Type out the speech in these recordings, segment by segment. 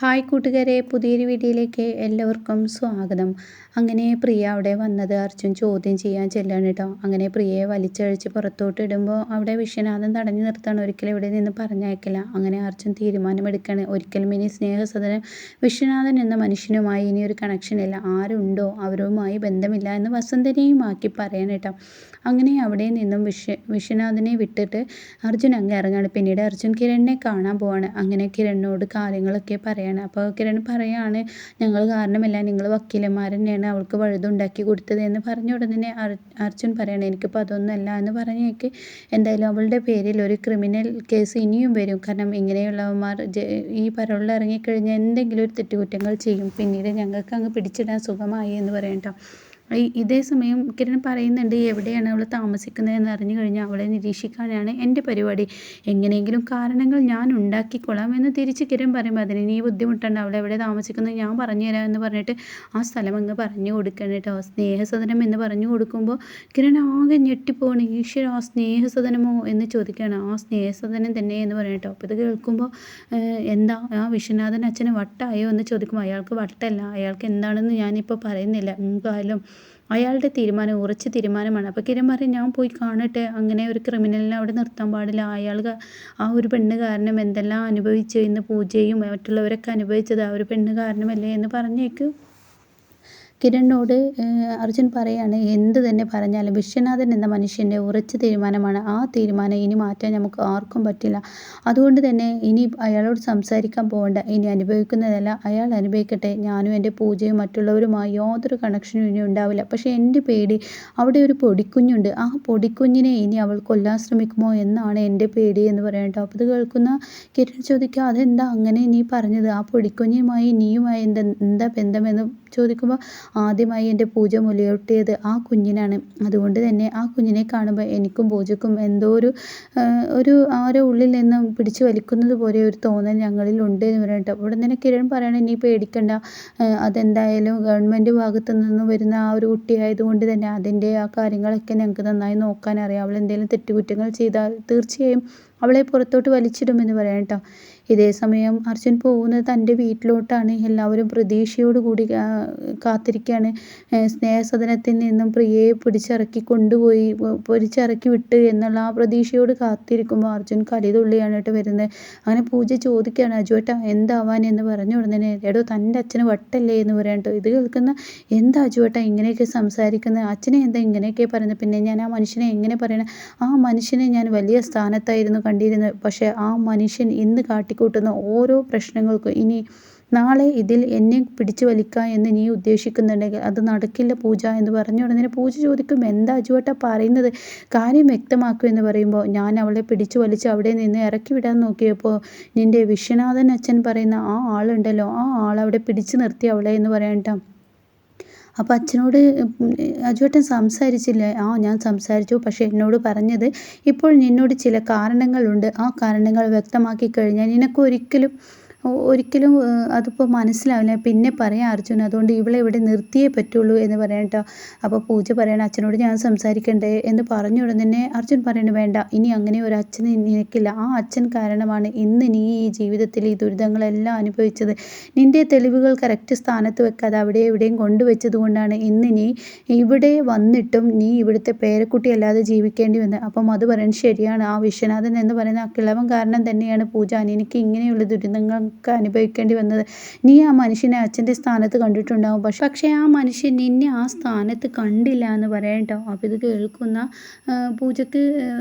Hi കൂട്ടുകാരെ, പുതിയൊരു വീഡിയോയിലേക്ക് എല്ലാവർക്കും സ്വാഗതം. അങ്ങനെ പ്രിയ അവിടെ വന്നത് അർജുൻ ചോദ്യം ചെയ്യാൻ ചെല്ലാണ് കേട്ടോ. അങ്ങനെ പ്രിയയെ വലിച്ചഴിച്ച് പുറത്തോട്ട് ഇടുമ്പോൾ അവിടെ വിശ്വനാഥൻ തടഞ്ഞു നിർത്താണ്. ഒരിക്കലും ഇവിടെ നിന്ന് പറഞ്ഞയക്കില്ല. അങ്ങനെ അർജുൻ തീരുമാനമെടുക്കുകയാണ്. ഒരിക്കലും ഇനി സ്നേഹസദനം വിശ്വനാഥൻ എന്ന മനുഷ്യനുമായി ഇനി ഒരു കണക്ഷൻ ഇല്ല, ആരുണ്ടോ അവരുമായി ബന്ധമില്ല എന്ന് വസന്തനെയും ആക്കി പറയാൻ കേട്ടോ. അങ്ങനെ അവിടെ നിന്നും വിശ്വനാഥനെ വിട്ടിട്ട് അർജുൻ അങ്ങ് ഇറങ്ങാണ്. പിന്നീട് അർജുൻ കിരണിനെ കാണാൻ പോവാണ്. അങ്ങനെ കിരണിനോട് കാര്യങ്ങളൊക്കെ പറയാണ്. അപ്പോൾ കിരൺ പറയാണ്, ഞങ്ങൾ കാരണമല്ല, നിങ്ങൾ വക്കീലന്മാർ തന്നെയാണ് അവൾക്ക് വഴുതുണ്ടാക്കി കൊടുത്തത് എന്ന് പറഞ്ഞ ഉടനെ അർജുൻ പറയാണ്, എനിക്കിപ്പോൾ അതൊന്നുമല്ല എന്ന് പറഞ്ഞേക്ക് എന്തായാലും അവളുടെ പേരിൽ ഒരു ക്രിമിനൽ കേസ് ഇനിയും വരും. കാരണം ഇങ്ങനെയുള്ളവന്മാർ ഈ പരോളിൽ ഇറങ്ങിക്കഴിഞ്ഞാൽ എന്തെങ്കിലും ഒരു തെറ്റുകുറ്റങ്ങൾ ചെയ്യും. പിന്നീട് ഞങ്ങൾക്ക് അങ്ങ് പിടിച്ചിടാൻ സുഖമായി എന്ന് പറയട്ടോ. ഇതേ സമയം കിരൺ പറയുന്നുണ്ട്, എവിടെയാണ് അവൾ താമസിക്കുന്നതെന്ന് അറിഞ്ഞു കഴിഞ്ഞാൽ അവളെ നിരീക്ഷിക്കാനാണ് എൻ്റെ പരിപാടി. എങ്ങനെയെങ്കിലും കാരണങ്ങൾ ഞാൻ ഉണ്ടാക്കിക്കൊള്ളാം എന്ന് തിരിച്ച് കിരൺ പറയുമ്പോൾ അതിന് നീ ബുദ്ധിമുട്ടണ്ട, അവളെ എവിടെ താമസിക്കുന്നത് ഞാൻ പറഞ്ഞുതരാം എന്ന് പറഞ്ഞിട്ട് ആ സ്ഥലം അങ്ങ് പറഞ്ഞു കൊടുക്കണം കേട്ടോ. സ്നേഹസദനം എന്ന് പറഞ്ഞു കൊടുക്കുമ്പോൾ കിരൺ ആകെ ഞെട്ടിപ്പോവാണ്. ഈശ്വര, ആ സ്നേഹസദനമോ എന്ന് ചോദിക്കുകയാണ്. ആ സ്നേഹസദനം തന്നെ എന്ന് പറയും കേട്ടോ. അപ്പോൾ ഇത് കേൾക്കുമ്പോൾ എന്താ ആ വിശ്വനാഥൻ അച്ഛന് വട്ടായോ എന്ന് ചോദിക്കുമ്പോൾ അയാൾക്ക് വട്ടല്ല, അയാൾക്ക് എന്താണെന്ന് ഞാനിപ്പോൾ പറയുന്നില്ല, കാര്യം അയാളുടെ തീരുമാനം ഉറച്ച തീരുമാനമാണ്. അപ്പോൾ കിരൺ പറയും, ഞാൻ പോയി കാണട്ടെ, അങ്ങനെ ഒരു ക്രിമിനലിനെ അവിടെ നിർത്താൻ പാടില്ല, അയാൾ ആ ഒരു പെണ്ണ് കാരണം എന്തെല്ലാം അനുഭവിച്ചു, ഇന്ന് പൂജയും മറ്റുള്ളവരൊക്കെ അനുഭവിച്ചത് ആ ഒരു പെണ്ണ് കാരണമല്ലേ എന്ന് പറഞ്ഞേക്ക് കിരണിനോട് അർജുൻ പറയാണ്, എന്ത് തന്നെ പറഞ്ഞാലും വിശ്വനാഥൻ എന്ന മനുഷ്യൻ്റെ ഉറച്ച തീരുമാനമാണ്. ആ തീരുമാനം ഇനി മാറ്റാൻ നമുക്ക് ആർക്കും പറ്റില്ല. അതുകൊണ്ട് തന്നെ ഇനി അയാളോട് സംസാരിക്കാൻ പോകണ്ട, ഇനി അനുഭവിക്കുന്നതല്ല അയാൾ അനുഭവിക്കട്ടെ. ഞാനും എൻ്റെ പൂജയും മറ്റുള്ളവരുമായി യാതൊരു കണക്ഷനും ഇനി ഉണ്ടാവില്ല. പക്ഷേ എൻ്റെ പേടി, അവിടെ ഒരു പൊടിക്കുഞ്ഞുണ്ട്, ആ പൊടിക്കുഞ്ഞിനെ ഇനി അവൾ കൊല്ലാൻ ശ്രമിക്കുമോ എന്നാണ് എൻ്റെ പേടി എന്ന് പറയാം കേട്ടോ. അപ്പോൾ ഇത് കേൾക്കുന്ന കിരൺ ചോദിക്കുക, അതെന്താ അങ്ങനെ നീ പറഞ്ഞത്, ആ പൊടിക്കുഞ്ഞുമായി നീയുമായി എന്താ ബന്ധമെന്ന് ചോദിക്കുമ്പോൾ ആദ്യമായി എൻ്റെ പൂജ മുലയൂട്ടിയത് ആ കുഞ്ഞിനാണ്. അതുകൊണ്ട് തന്നെ ആ കുഞ്ഞിനെ കാണുമ്പോൾ എനിക്കും പൂജക്കും എന്തോ ഒരു ആരോ ഉള്ളിൽ നിന്നും പിടിച്ചു വലിക്കുന്നത് പോലെ ഒരു തോന്നൽ ഞങ്ങളിൽ ഉണ്ട് എന്ന് പറഞ്ഞിട്ട് അവിടെ തന്നെ കിരൺ പറയണേ, നീ പേടിക്കണ്ട, അതെന്തായാലും ഗവൺമെൻറ് ഭാഗത്തു നിന്നും വരുന്ന ആ ഒരു കുട്ടിയായതുകൊണ്ട് തന്നെ അതിൻ്റെ ആ കാര്യങ്ങളൊക്കെ ഞങ്ങൾക്ക് നന്നായി നോക്കാൻ അറിയാം. അവൾ എന്തെങ്കിലും തെറ്റുകുറ്റങ്ങൾ ചെയ്താൽ തീർച്ചയായും അവളെ പുറത്തോട്ട് വലിച്ചിടുമെന്ന് പറയാം കേട്ടോ. ഇതേ സമയം അർജുൻ പോകുന്നത് തൻ്റെ വീട്ടിലോട്ടാണ്. എല്ലാവരും പ്രതീക്ഷയോട് കൂടി കാത്തിരിക്കുകയാണ്. സ്നേഹസദനത്തിൽ നിന്നും പ്രിയയെ പിടിച്ചിറക്കി വിട്ട് എന്നുള്ള ആ പ്രതീക്ഷയോട് കാത്തിരിക്കുമ്പോൾ അർജുൻ കലിതുള്ളിയാണ് കേട്ടോ വരുന്നത്. അങ്ങനെ പൂജ ചോദിക്കുകയാണ്, അജുവേട്ടാ എന്താവാൻ എന്ന് പറഞ്ഞു ഉടനെ, എടോ തൻ്റെ അച്ഛന് വട്ടല്ലേ എന്ന് പറയാം കേട്ടോ. ഇത് കേൾക്കുന്ന, എന്താ അജുവേട്ടാ ഇങ്ങനെയൊക്കെ സംസാരിക്കുന്നത്, അച്ഛനെ എന്താ ഇങ്ങനെയൊക്കെ പറയുന്നത്, പിന്നെ ഞാൻ ആ മനുഷ്യനെ എങ്ങനെ പറയണം, ആ മനുഷ്യനെ ഞാൻ വലിയ സ്ഥാനത്തായിരുന്നു കണ്ടിരുന്നത്, പക്ഷേ ആ മനുഷ്യൻ ഇന്ന് കാട്ടിക്കൂട്ടുന്ന ഓരോ പ്രശ്നങ്ങൾക്കും ഇനി നാളെ ഇതിൽ എന്നെ പിടിച്ചു വലിക്കുക എന്ന് നീ ഉദ്ദേശിക്കുന്നുണ്ടെങ്കിൽ അത് നടക്കില്ല പൂജ എന്ന് പറഞ്ഞു ഉടനെ പൂജ ചോദിക്കും, എന്താ അജുവേട്ടാ പറയുന്നത്, കാര്യം വ്യക്തമാക്കൂ എന്ന് പറയുമ്പോൾ, ഞാൻ അവളെ പിടിച്ചു വലിച്ച് അവിടെ നിന്ന് ഇറക്കി വിടാൻ നോക്കിയപ്പോൾ നിൻ്റെ വിശ്വനാഥൻ അച്ഛൻ പറയുന്ന ആ ആളുണ്ടല്ലോ, ആ ആളവിടെ പിടിച്ചു നിർത്തി അവളെ എന്ന് പറയണ്ട. അപ്പോൾ അച്ഛനോട് അജുവേട്ടൻ സംസാരിച്ചില്ലേ, ഞാൻ സംസാരിച്ചു, പക്ഷേ എന്നോട് പറഞ്ഞത് ഇപ്പോൾ നിന്നോട് ചില കാരണങ്ങളുണ്ട്, ആ കാരണങ്ങൾ വ്യക്തമാക്കി കഴിഞ്ഞാൽ നിനക്കൊരിക്കലും അതിപ്പോൾ മനസ്സിലാവില്ല, പിന്നെ പറയാം അർജുൻ, അതുകൊണ്ട് ഇവളെ ഇവിടെ നിർത്തിയേ പറ്റുള്ളൂ എന്ന് പറയാം കേട്ടോ. അപ്പോൾ പൂജ പറയണം, അച്ഛനോട് ഞാൻ സംസാരിക്കണ്ടേ എന്ന് പറഞ്ഞു ഉടനെ അർജുൻ പറയണു, വേണ്ട, ഇനി അങ്ങനെ ഒരു അച്ഛന് നിനക്കില്ല, ആ അച്ഛൻ കാരണമാണ് ഇന്ന് നീ ഈ ജീവിതത്തിൽ ഈ ദുരിതങ്ങളെല്ലാം അനുഭവിച്ചത്. നിൻ്റെ തെളിവുകൾ കറക്റ്റ് സ്ഥാനത്ത് വെക്കാതെ അവിടെ എവിടെയും കൊണ്ടുവച്ചത് കൊണ്ടാണ് ഇന്ന് നീ ഇവിടെ വന്നിട്ടും നീ ഇവിടുത്തെ പേരക്കുട്ടി അല്ലാതെ ജീവിക്കേണ്ടി വന്നത്. അപ്പം അത് പറയുന്നത് ശരിയാണ്, ആ വിശ്വനാഥൻ എന്ന് പറയുന്ന ആ കിളവൻ കാരണം തന്നെയാണ് പൂജ എനിക്ക് ഇങ്ങനെയുള്ള ദുരിതങ്ങൾ അനുഭവിക്കേണ്ടി വന്നത്. നീ ആ മനുഷ്യനെ അച്ഛൻ്റെ സ്ഥാനത്ത് കണ്ടിട്ടുണ്ടാവും, പക്ഷേ ആ മനുഷ്യൻ നിന്നെ ആ സ്ഥാനത്ത് കണ്ടില്ല എന്ന് പറയാം കേട്ടോ. അപ്പോൾ ഇത് കേൾക്കുന്ന പൂജക്ക്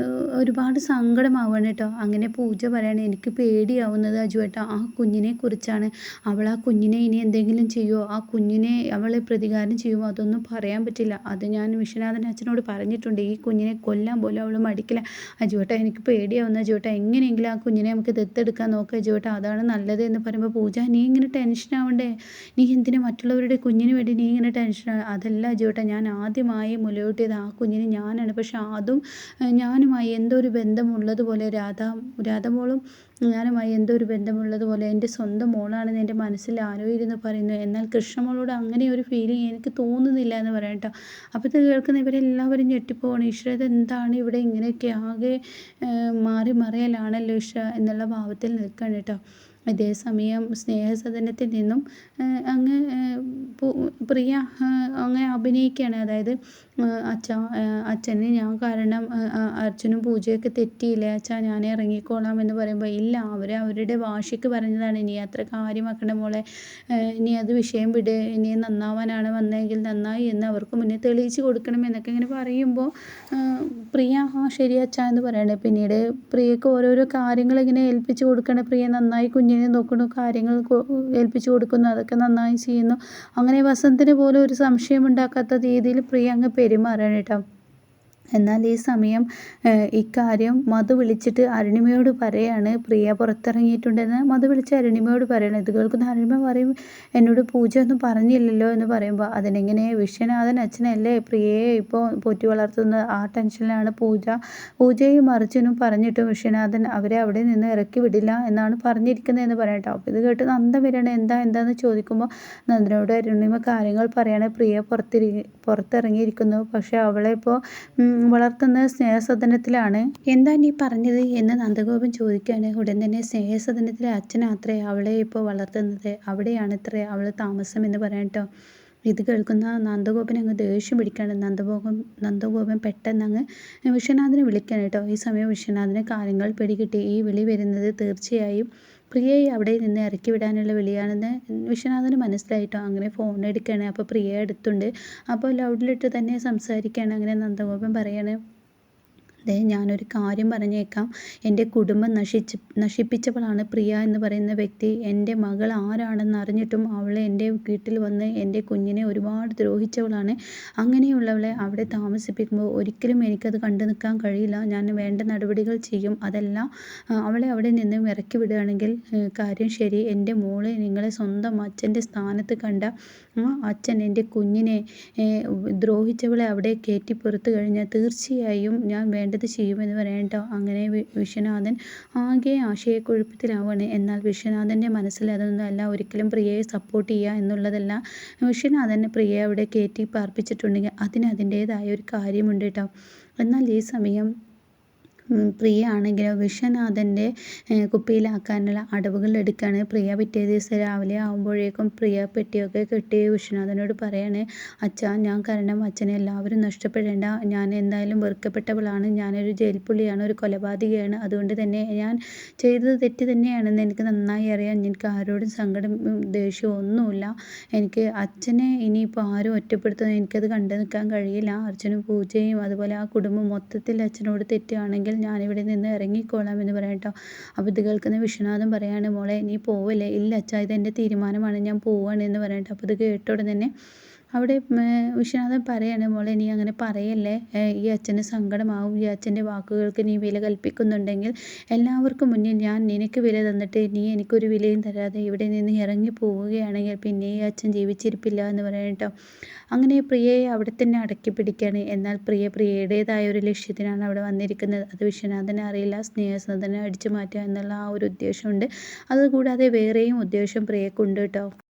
ഒരുപാട് സങ്കടമാവാണ് കേട്ടോ. അങ്ങനെ പൂജ പറയണേ, എനിക്ക് പേടിയാവുന്നത് അജുവേട്ടാ ആ കുഞ്ഞിനെ കുറിച്ചാണ്. അവൾ ആ കുഞ്ഞിനെ ഇനി എന്തെങ്കിലും ചെയ്യുമോ, ആ കുഞ്ഞിനെ അവളെ പ്രതികാരം ചെയ്യുമോ, അതൊന്നും പറയാൻ പറ്റില്ല. അത് ഞാൻ വിശ്വനാഥൻ അച്ഛനോട് പറഞ്ഞിട്ടുണ്ട്, ഈ കുഞ്ഞിനെ കൊല്ലാൻ പോലും അവൾ മടിക്കില്ല. അജുവേട്ടാ എനിക്ക് പേടിയാവുന്ന അജുവേട്ടാ, എങ്ങനെയെങ്കിലും ആ കുഞ്ഞിനെ നമുക്ക് ദത്തെടുക്കാൻ നോക്കാം അജുവേട്ടാ, അതാണ് നല്ലത് എന്ന് പറയുമ്പോൾ പൂജ, നീ ഇങ്ങനെ ടെൻഷൻ ആവണ്ടേ, നീ എന്തിനാ മറ്റുള്ളവരുടെ കുഞ്ഞിന് വേണ്ടി നീ ഇങ്ങനെ ടെൻഷൻ, അതല്ല അജുവേട്ടാ, ഞാൻ ആദ്യമായി മുലയൂട്ടിയത് ആ കുഞ്ഞിന് ഞാനാണ്, പക്ഷെ അതും ഞാനുമായി എന്തോ ഒരു ബന്ധമുള്ളതുപോലെ രാധമോളും ഞാനുമായി എന്തോ ഒരു ബന്ധമുള്ളതുപോലെ എൻ്റെ സ്വന്തം മോളാണെന്ന് എൻ്റെ മനസ്സിൽ ആരോ ഇരുന്ന് പറയുന്നു, എന്നാൽ കൃഷ്ണമോളോട് അങ്ങനെ ഒരു ഫീലിംഗ് എനിക്ക് തോന്നുന്നില്ല എന്ന് പറയാം കേട്ടോ. അപ്പോൾ ഇത് കേൾക്കുന്ന ഇവരെല്ലാവരും ഞെട്ടിപ്പോവാണ്. ഈശ്വര, എന്താണ് ഇവിടെ ഇങ്ങനെയൊക്കെ ആകെ മാറി മറിയലാണല്ലോ ഈശ്വര എന്നുള്ള ഭാവത്തിൽ നിൽക്കുകയാണ് കേട്ടോ. ഇതേസമയം സ്നേഹസദനത്തിൽ നിന്നും അങ്ങ് പ്രിയ അങ്ങനെ അഭിനയിക്കുകയാണ്. അതായത് അച്ഛാ, അച്ഛന് ഞാൻ കാരണം അർച്ചനും പൂജയൊക്കെ തെറ്റിയില്ലേ അച്ഛാ, ഞാൻ ഇറങ്ങിക്കോളാം എന്ന് പറയുമ്പോൾ, ഇല്ല, അവരുടെ വാശിക്ക് പറഞ്ഞതാണ്, ഇനി അത്ര കാര്യമാക്കണ്ട മോളെ, ഇനി അത് വിഷയം വിട്, ഇനി നന്നാവാനാണ് വന്നതെങ്കിൽ നന്നായി എന്ന് അവർക്ക് മുന്നേ തെളിയിച്ച് കൊടുക്കണം എന്നൊക്കെ ഇങ്ങനെ പറയുമ്പോൾ പ്രിയ ശരി അച്ഛാ എന്ന് പറയണേ. പിന്നീട് പ്രിയക്ക് ഓരോരോ കാര്യങ്ങൾ ഇങ്ങനെ ഏൽപ്പിച്ച് കൊടുക്കണം. പ്രിയ നന്നായി കുഞ്ഞിനെ നോക്കുന്നു, കാര്യങ്ങൾ ഏൽപ്പിച്ച് കൊടുക്കുന്നു, അതൊക്കെ നന്നായി ചെയ്യുന്നു. അങ്ങനെ വസന്തിന് പോലും ഒരു സംശയം ഉണ്ടാക്കാത്ത രീതിയിൽ പ്രിയ അങ്ങ് പെരുമാറാണ് കേട്ടോ. എന്നാൽ ഈ സമയം ഇക്കാര്യം മധു വിളിച്ചിട്ട് അരുണിമയോട് പറയാണ്, പ്രിയ പുറത്തിറങ്ങിയിട്ടുണ്ടെന്ന് മധു വിളിച്ച് അരുണിമയോട് പറയണം. ഇത് കേൾക്കുന്ന അരുണിമ പറയും, എന്നോട് പൂജ ഒന്നും പറഞ്ഞില്ലല്ലോ എന്ന് പറയുമ്പോൾ, അതിനെങ്ങനെ വിശ്വനാഥൻ അച്ഛനല്ലേ പ്രിയയെ ഇപ്പോൾ പോറ്റി വളർത്തുന്നത്, ആ ടെൻഷനിലാണ് പൂജയും അർജുനും പറഞ്ഞിട്ടും വിശ്വനാഥൻ അവരെ അവിടെ നിന്ന് ഇറക്കി വിടില്ല എന്നാണ് പറഞ്ഞിരിക്കുന്നത് എന്ന് പറയട്ടോ. അപ്പോൾ ഇത് കേട്ട് നന്ദൻ വരികയാണ്. എന്താന്ന് ചോദിക്കുമ്പോൾ നന്ദനോട് അരുണിമ കാര്യങ്ങൾ പറയാണ്. പ്രിയ പുറത്തിറങ്ങിയിരിക്കുന്നു, പക്ഷെ അവളെ ഇപ്പോൾ വളർത്തുന്ന സ്നേഹസദനത്തിലാണ്. എന്താ നീ പറഞ്ഞത് എന്ന് നന്ദഗോപൻ ചോദിക്കുകയാണ്. ഉടൻ തന്നെ സ്നേഹസദനത്തിലെ അച്ഛനാത്രേ അവളെ ഇപ്പോൾ വളർത്തുന്നത്, അവിടെയാണത്രേ അവൾ താമസം എന്ന് പറയട്ടോ. ഇത് കേൾക്കുന്ന നന്ദഗോപൻ അങ്ങ് ദേഷ്യം പിടിക്കുകയാണ്. നന്ദഗോപൻ പെട്ടെന്ന് അങ്ങ് വിശ്വനാഥനെ വിളിക്കുകയാണ് കേട്ടോ. ഈ സമയം വിശ്വനാഥന് കാര്യങ്ങൾ പിടികിട്ടി. ഈ വിളി വരുന്നത് തീർച്ചയായും പ്രിയയെ അവിടെ നിന്ന് ഇറക്കി വിടാനുള്ള വിളിയാണെന്ന് വിശ്വനാഥന് മനസ്സിലായിട്ടോ. അങ്ങനെ ഫോൺ എടുക്കുകയാണ്. അപ്പോൾ പ്രിയ എടുത്തുണ്ട്. അപ്പോൾ ലൗഡിലിട്ട് തന്നെ സംസാരിക്കുകയാണ്. അങ്ങനെ നന്ദഗോപൻ പറയാണ്, ഞാനൊരു കാര്യം പറഞ്ഞേക്കാം, എൻ്റെ കുടുംബം നശിപ്പിച്ചവളാണ് പ്രിയ എന്ന് പറയുന്ന വ്യക്തി. എൻ്റെ മകൾ ആരാണെന്ന് അറിഞ്ഞിട്ടും അവളെ എൻ്റെ വീട്ടിൽ വന്ന് എൻ്റെ കുഞ്ഞിനെ ഒരുപാട് ദ്രോഹിച്ചവളാണ്. അങ്ങനെയുള്ളവളെ അവിടെ താമസിപ്പിക്കുമ്പോൾ ഒരിക്കലും എനിക്കത് കണ്ടു നിൽക്കാൻ കഴിയില്ല. ഞാൻ വേണ്ട നടപടികൾ ചെയ്യും. അതല്ല, അവളെ അവിടെ നിന്നും ഇറക്കി വിടുകയാണെങ്കിൽ കാര്യം ശരി. എൻ്റെ മോളെ നിങ്ങളെ സ്വന്തം അച്ഛൻ്റെ സ്ഥാനത്ത് കണ്ട അച്ഛൻ എൻ്റെ കുഞ്ഞിനെ ദ്രോഹിച്ചവളെ അവിടെ കയറ്റി പുറത്തു കഴിഞ്ഞാൽ തീർച്ചയായും ഞാൻ വേണ്ടത് ചെയ്യുമെന്ന് പറയട്ടോ. അങ്ങനെ വിശ്വനാഥൻ ആകെ ആശയക്കുഴപ്പത്തിലാവുകയാണ്. എന്നാൽ വിശ്വനാഥൻ്റെ മനസ്സിൽ അതൊന്നും അല്ല, ഒരിക്കലും പ്രിയയെ സപ്പോർട്ട് ചെയ്യുക എന്നുള്ളതല്ല. വിശ്വനാഥൻ പ്രിയയെ അവിടെ കയറ്റി പാർപ്പിച്ചിട്ടുണ്ടെങ്കിൽ അതിൻ്റേതായ ഒരു കാര്യമുണ്ട് കേട്ടോ. എന്നാൽ ഈ സമയം പ്രിയ ആണെങ്കിലോ വിശ്വനാഥൻ്റെ കുപ്പിയിലാക്കാനുള്ള അടവുകൾ എടുക്കുകയാണ്. പ്രിയ പിറ്റേ ദിവസം രാവിലെ ആകുമ്പോഴേക്കും പ്രിയ പെട്ടിയൊക്കെ കെട്ടി വിശ്വനാഥനോട് പറയാണ്, അച്ഛാ, ഞാൻ കാരണം അച്ഛനെ എല്ലാവരും നഷ്ടപ്പെടേണ്ട, ഞാൻ എന്തായാലും വെറുക്കപ്പെട്ടവളാണ്, ഞാനൊരു ജയിൽപ്പുള്ളിയാണ്, ഒരു കൊലപാതകയാണ്, അതുകൊണ്ട് തന്നെ ഞാൻ ചെയ്തത് തെറ്റ് തന്നെയാണെന്ന് എനിക്ക് നന്നായി അറിയാം. എനിക്ക് ആരോടും സങ്കടം ദേഷ്യം ഒന്നുമില്ല. എനിക്ക് അച്ഛനെ ഇനിയിപ്പോൾ ആരും ഒറ്റപ്പെടുത്തുന്നത് എനിക്കത് കണ്ടു നിൽക്കാൻ കഴിയില്ല. അർച്ചനും പൂജയും അതുപോലെ ആ കുടുംബം മൊത്തത്തിൽ അച്ഛനോട് തെറ്റുകയാണെങ്കിൽ ഞാനിവിടെ നിന്ന് ഇറങ്ങിക്കോളാം എന്ന് പറയട്ടോ. അപ്പോൾ ഇത് കേൾക്കുന്ന വിശ്വനാഥൻ പറയാണ്, മോളെ നീ പോവല്ലേ? ഇല്ല അച്ഛാ, ഇതെൻ്റെ തീരുമാനമാണ്, ഞാൻ പോവാണ് എന്ന് പറയട്ടോ. അപ്പോൾ ഇത് കേട്ടോടെ തന്നെ അവിടെ വിശ്വനാഥൻ പറയാണ്, മോളെ നീ അങ്ങനെ പറയല്ലേ, ഈ അച്ഛന് സങ്കടമാവും, ഈ അച്ഛൻ്റെ വാക്കുകൾക്ക് നീ വില കൽപ്പിക്കുന്നുണ്ടെങ്കിൽ എല്ലാവർക്കും മുന്നിൽ ഞാൻ നിനക്ക് വില തന്നിട്ട് നീ എനിക്കൊരു വിലയും തരാതെ ഇവിടെ നിന്ന് ഇറങ്ങി പോവുകയാണെങ്കിൽ പിന്നെ ഈ അച്ഛൻ ജീവിച്ചിരിപ്പില്ല എന്ന് പറയട്ടോ. അങ്ങനെ പ്രിയയെ അവിടെ തന്നെ അടക്കി പിടിക്കുകയാണ്. എന്നാൽ പ്രിയയുടേതായ ഒരു ലക്ഷ്യത്തിനാണ് അവിടെ വന്നിരിക്കുന്നത്. അത് വിശ്വനാഥനെ അറിയില്ല. സ്നേഹസദനം അടിച്ചു മാറ്റുക എന്നുള്ള ആ ഒരു ഉദ്ദേശമുണ്ട്. അതുകൂടാതെ വേറെയും ഉദ്ദേശം പ്രിയക്കുണ്ട് കേട്ടോ.